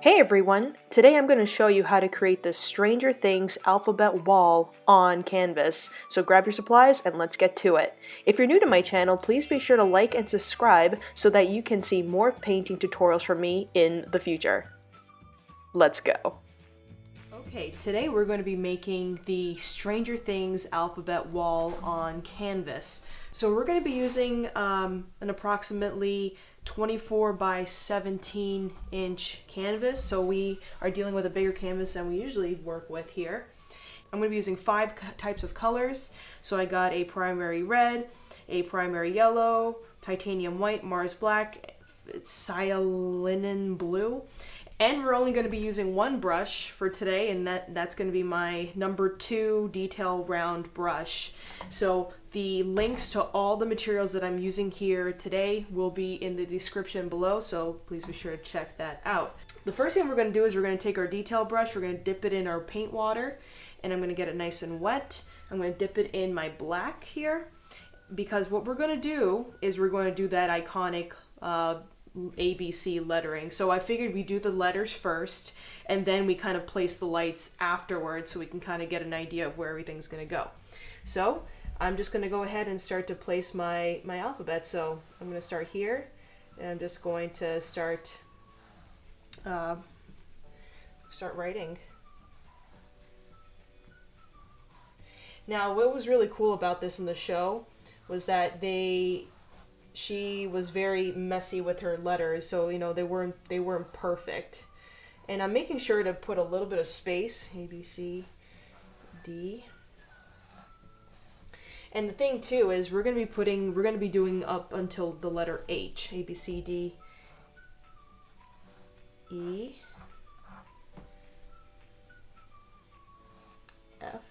Hey everyone! Today I'm going to show you how to create this Stranger Things alphabet wall on canvas. So grab your supplies and let's get to it. If you're new to my channel, please be sure to like and subscribe so that you can see more painting tutorials from me in the future. Let's go! Okay, today we're going to be making the Stranger Things alphabet wall on canvas. So we're going to be using an approximately 24 by 17 inch canvas. So we are dealing with a bigger canvas than we usually work with here. I'm going to be using 5 types of colors. So I got a primary red, a primary yellow, titanium white, Mars black, cyanin blue. And we're only going to be using one brush for today, and that's going to be my number 2 detail round brush. So the links to all the materials that I'm using here today will be in the description below, so please be sure to check that out. The first thing we're going to do is we're going to take our detail brush, we're going to dip it in our paint water, and I'm going to get it nice and wet. I'm going to dip it in my black here, because what we're going to do is we're going to do that iconic ABC lettering. So I figured we do the letters first and then we kind of place the lights afterwards so we can kind of get an idea of where everything's going to go. So I'm just going to go ahead and start to place my alphabet. So I'm going to start here and I'm just going to start writing. Now what was really cool about this in the show was that she was very messy with her letters, so you know they weren't perfect. And I'm making sure to put a little bit of space, A, B, C, D. And the thing too is we're gonna be doing up until the letter H. A, B, C, D, E, F.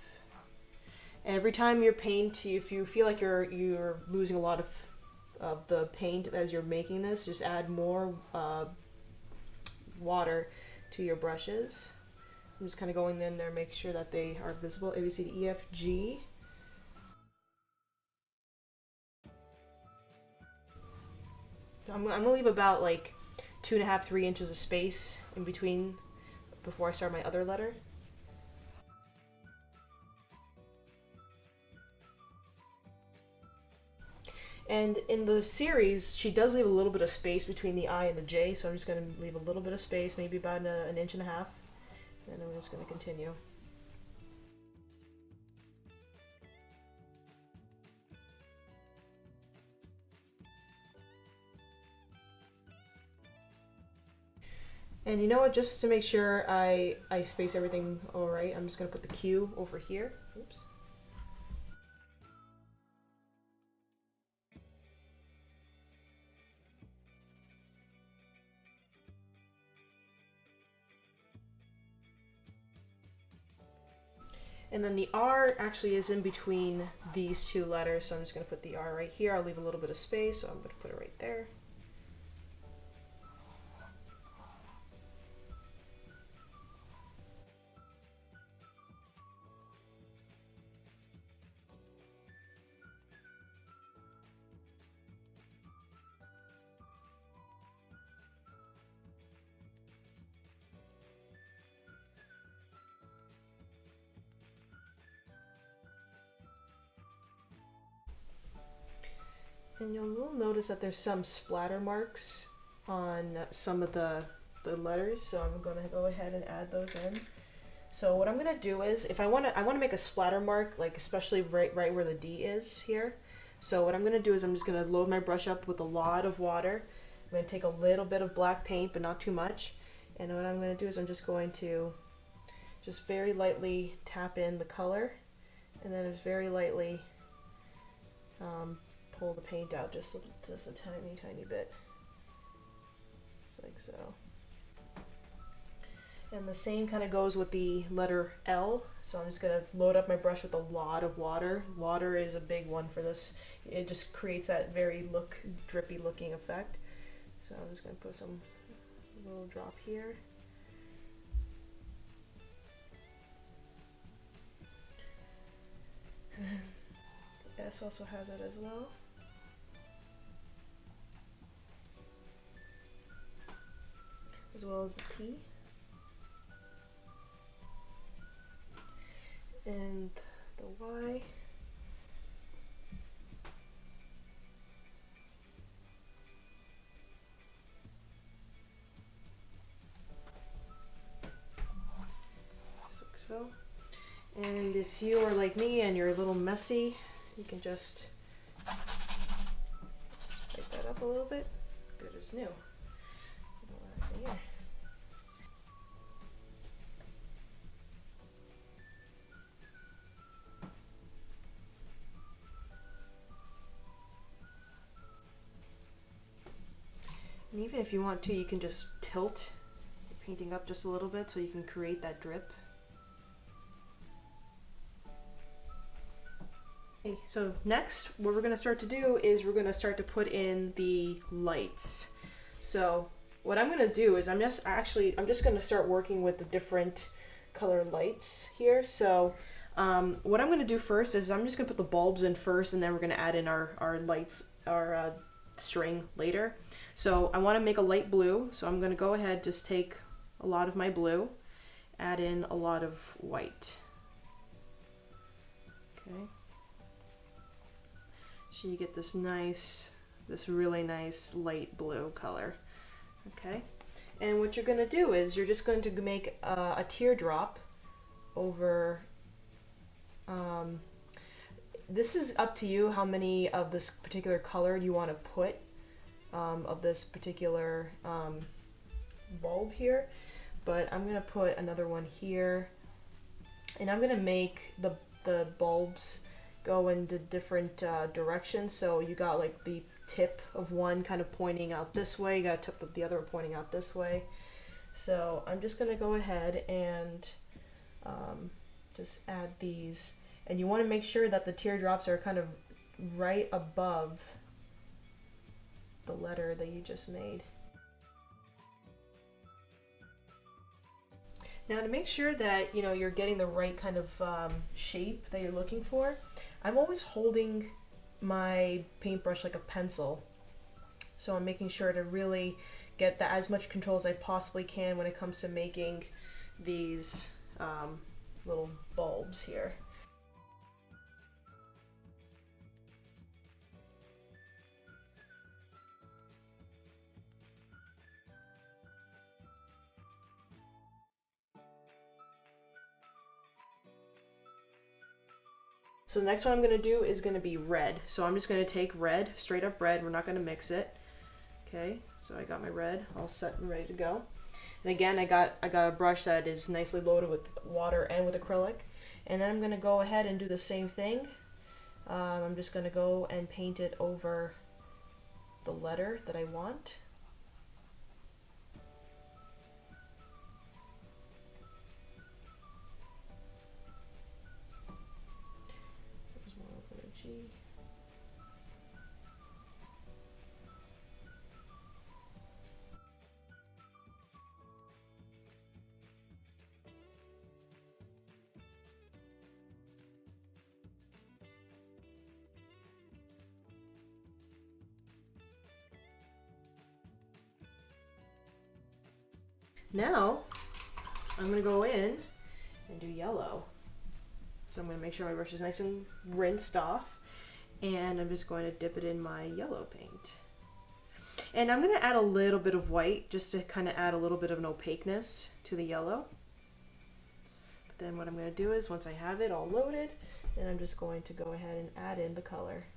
Every time you paint, if you feel like you're losing a lot of the paint as you're making this, just add more water to your brushes. I'm just kind of going in there, make sure that they are visible. A, B, C, D, E, F, G. I'm gonna leave about like 2.5 to 3 inches of space in between before I start my other letter. And in the series, she does leave a little bit of space between the I and the J, so I'm just going to leave a little bit of space, maybe about an inch and a half, and I'm just going to continue. And you know what, just to make sure I space everything alright, I'm just going to put the Q over here. Oops. And then the R actually is in between these 2 letters, so I'm just going to put the R right here. I'll leave a little bit of space, so I'm going to put it right there. And you'll notice that there's some splatter marks on some of the letters, so I'm going to go ahead and add those in. So what I'm going to do is, if I want to make a splatter mark, like especially right where the D is here. So what I'm going to do is I'm just going to load my brush up with a lot of water. I'm going to take a little bit of black paint, but not too much. And what I'm going to do is I'm just going to just very lightly tap in the color, and then just very lightly pull the paint out just a tiny bit, just like so. And the same kind of goes with the letter L. So I'm just going to load up my brush with a lot of water. Water is a big one for this. It just creates that very drippy looking effect. So I'm just going to put some little drop here. The S also has it as well. As well as the T. and the Y. Just like so. And if you are like me and you're a little messy, you can just tighten that up a little bit. Good as new. Here. And even if you want to, you can just tilt your painting up just a little bit so you can create that drip. Okay, so next, what we're going to start to do is we're going to start to put in the lights. So what I'm going to do is I'm just going to start working with the different color lights here. So what I'm going to do first is I'm just going to put the bulbs in first, and then we're going to add in our lights, our string later. So I want to make a light blue, so I'm going to go ahead, just take a lot of my blue, add in a lot of white. Okay. So you get this really nice light blue color. Okay. And what you're going to do is you're just going to make a teardrop over, this is up to you how many of this particular color you want to put of this particular bulb here, but I'm going to put another one here, and I'm going to make the bulbs go into different directions. So you got like the tip of one kind of pointing out this way, you got a tip of the other pointing out this way. So I'm just going to go ahead and just add these, and you want to make sure that the teardrops are kind of right above the letter that you just made. Now, to make sure that you're getting the right kind of shape that you're looking for, I'm always holding my paintbrush like a pencil. So I'm making sure to really get as much control as I possibly can when it comes to making these little bulbs here. So the next one I'm going to do is going to be red. So I'm just going to take red, straight up red. We're not going to mix it. Okay, so I got my red all set and ready to go. And again, I got a brush that is nicely loaded with water and with acrylic. And then I'm going to go ahead and do the same thing. I'm just going to go and paint it over the letter that I want. Now, I'm going to go in and do yellow. So I'm going to make sure my brush is nice and rinsed off, and I'm just going to dip it in my yellow paint. And I'm going to add a little bit of white just to kind of add a little bit of an opaqueness to the yellow. But then what I'm going to do is, once I have it all loaded, then I'm just going to go ahead and add in the color.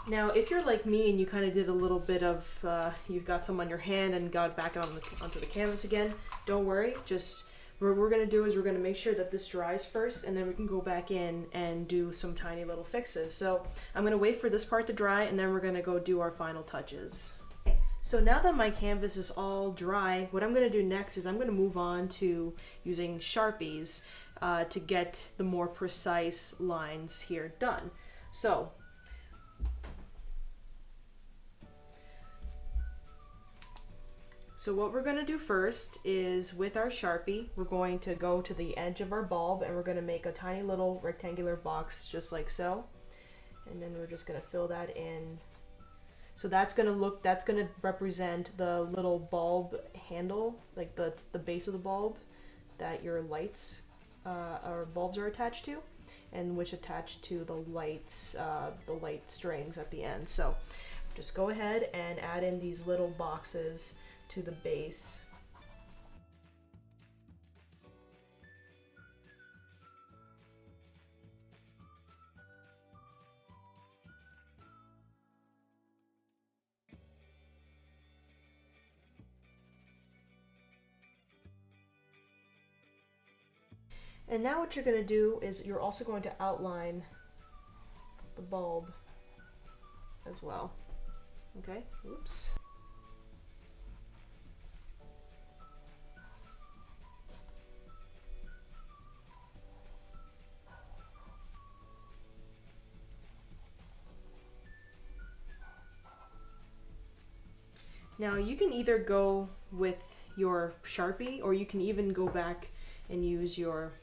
Now, if you're like me and you kind of did a little bit of, you got some on your hand and got back onto the canvas again, don't worry. Just what we're going to do is we're going to make sure that this dries first, and then we can go back in and do some tiny little fixes. So I'm going to wait for this part to dry, and then we're going to go do our final touches. Okay. So now that my canvas is all dry, what I'm going to do next is I'm going to move on to using Sharpies. to get the more precise lines here done. So what we're going to do first is, with our Sharpie, we're going to go to the edge of our bulb and we're going to make a tiny little rectangular box just like so. And then we're just going to fill that in. So that's going to represent the little bulb handle, like the base of the bulb that your lights or bulbs are attached to, and which attach to the light strings at the end. So just go ahead and add in these little boxes to the base. And now what you're going to do is you're also going to outline the bulb as well. Okay, oops. Now you can either go with your Sharpie, or you can even go back and use your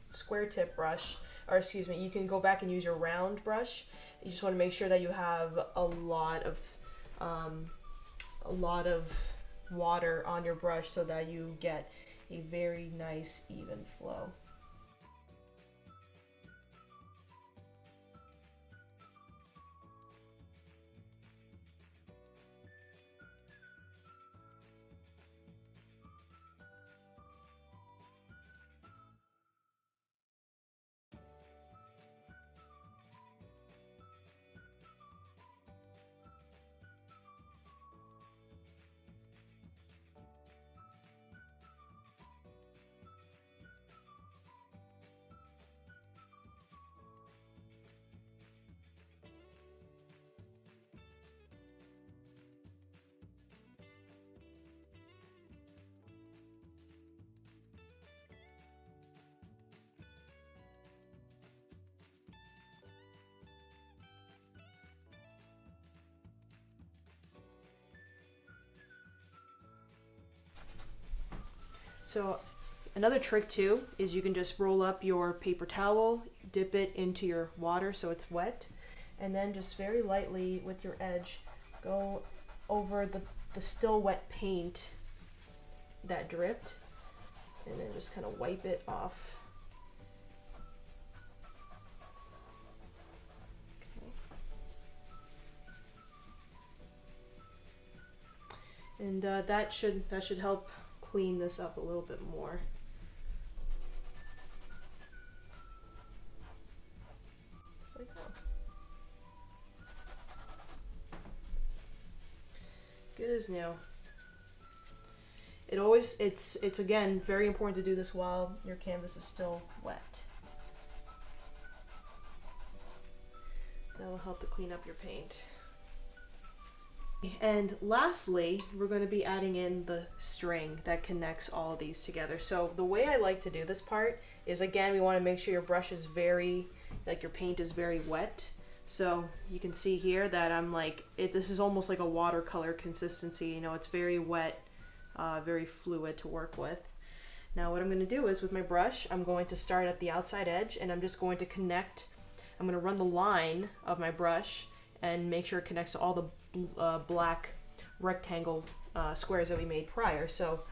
square tip brush, or excuse me, you can go back and use your round brush. You just want to make sure that you have a lot of water on your brush so that you get a very nice even flow. So another trick too is you can just roll up your paper towel, dip it into your water so it's wet, and then just very lightly with your edge go over the still wet paint that dripped, and then just kind of wipe it off. Okay. And that should help clean this up a little bit more. Just like so. Good as new. It's again very important to do this while your canvas is still wet. That will help to clean up your paint. And lastly, we're going to be adding in the string that connects all of these together. So the way I like to do this part is, again, we want to make sure your brush is your paint is very wet. So you can see here that I'm like, this is almost like a watercolor consistency, you know, it's very wet, very fluid to work with. Now what I'm going to do is, with my brush, I'm going to start at the outside edge, and I'm just going to connect, I'm going to run the line of my brush and make sure it connects to all the black rectangle squares that we made prior. So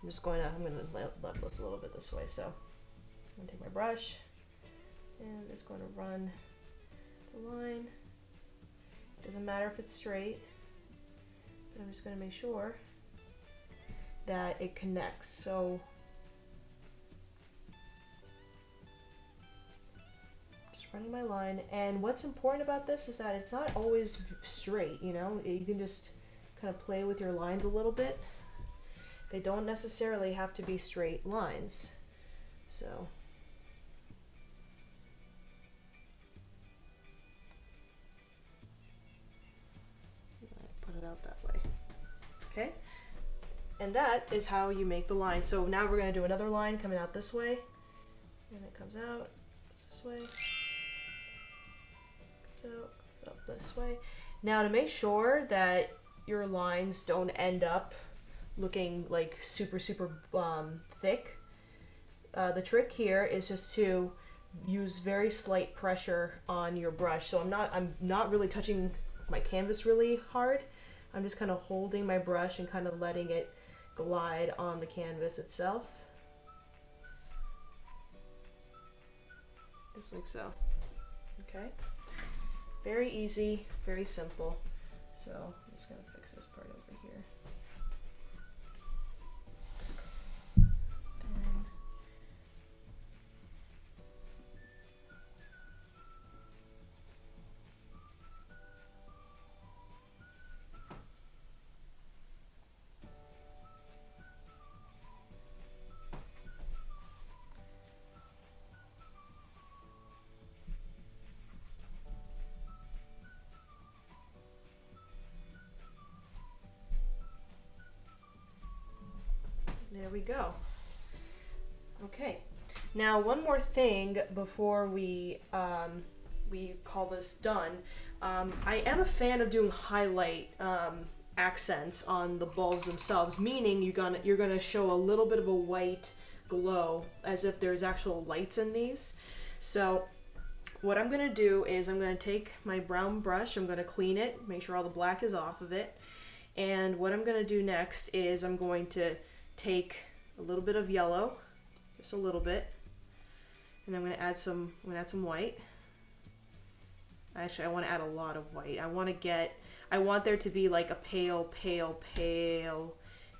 I'm going to level this a little bit this way. So I'm going to take my brush and I'm just going to run the line. It doesn't matter if it's straight, but I'm just going to make sure that it connects. So running my line, and what's important about this is that it's not always straight, you know, you can just kind of play with your lines a little bit. They don't necessarily have to be straight lines. So put it out that way. Okay, And that is how you make the line. So now we're going to do another line coming out this way. And it comes out this way. Comes out this way. Now to make sure that your lines don't end up looking like super thick, the trick here is just to use very slight pressure on your brush. So I'm not really touching my canvas really hard. I'm just kind of holding my brush and kind of letting it glide on the canvas itself. Just like so. Okay. Very easy, very simple. So I'm just gonna fix this part over here. There we go. Okay, now one more thing before we call this done. I am a fan of doing highlight accents on the bulbs themselves, meaning you're gonna show a little bit of a white glow as if there's actual lights in these. So what I'm gonna do is I'm gonna take my brown brush, I'm gonna clean it, make sure all the black is off of it, and what I'm gonna do next is I'm going to take a little bit of yellow, just a little bit, and I'm going to add some white. Actually, I want to add a lot of white. I want there to be like a pale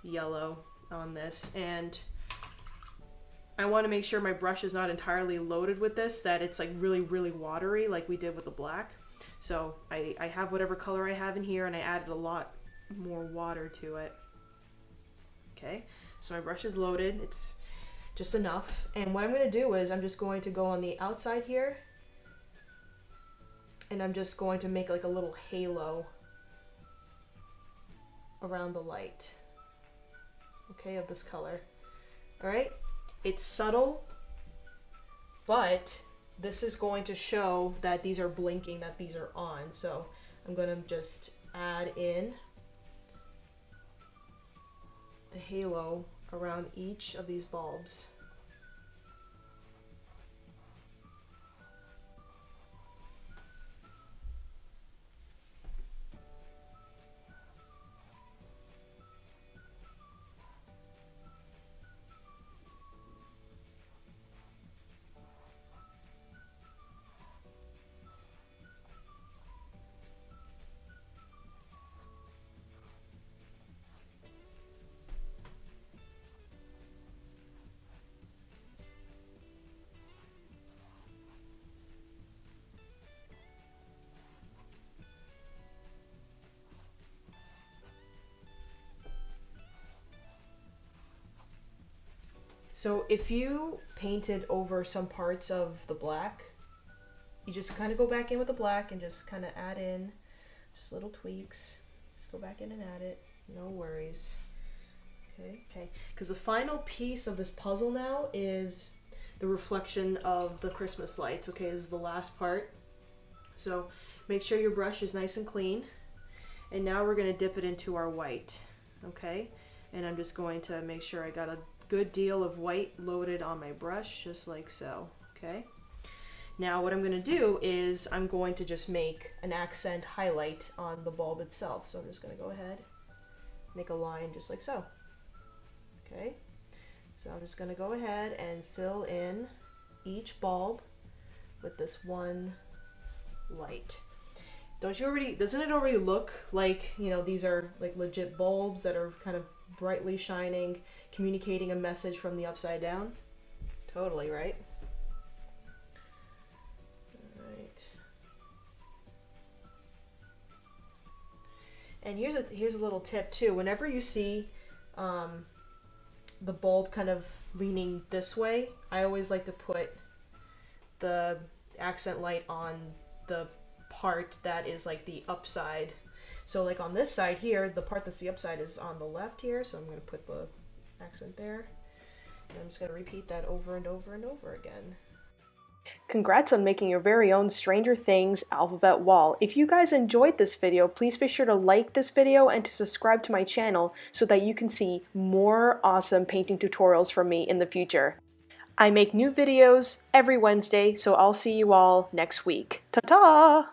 yellow on this, and I want to make sure my brush is not entirely loaded with this, that it's like really watery like we did with the black. So I have whatever color I have in here, and I added a lot more water to it. Okay, so my brush is loaded, it's just enough. And what I'm going to do is I'm just going to go on the outside here, and I'm just going to make like a little halo around the light, okay, of this color. All right, it's subtle, but this is going to show that these are blinking, that these are on. So I'm going to just add in the halo around each of these bulbs. So if you painted over some parts of the black, you just kind of go back in with the black and just kind of add in just little tweaks. Just go back in and add it, no worries. Okay, because the final piece of this puzzle now is the reflection of the Christmas lights. Okay, this is the last part. So make sure your brush is nice and clean. And now we're going to dip it into our white. Okay, and I'm just going to make sure I got a good deal of white loaded on my brush, just like so. Okay, now what I'm going to do is I'm going to just make an accent highlight on the bulb itself. So I'm just going to go ahead, make a line just like so. Okay, so I'm just going to go ahead and fill in each bulb with this one light. Doesn't it already look like, you know, these are like legit bulbs that are kind of brightly shining, communicating a message from the upside down? Totally, right? All right. And here's a little tip too. Whenever you see the bulb kind of leaning this way, I always like to put the accent light on the part that is like the upside, So like on this side here, the part that's the upside is on the left here, so I'm going to put the accent there. And I'm just going to repeat that over and over and over again. Congrats on making your very own Stranger Things alphabet wall. If you guys enjoyed this video, please be sure to like this video and to subscribe to my channel so that you can see more awesome painting tutorials from me in the future. I make new videos every Wednesday, so I'll see you all next week. Ta-ta!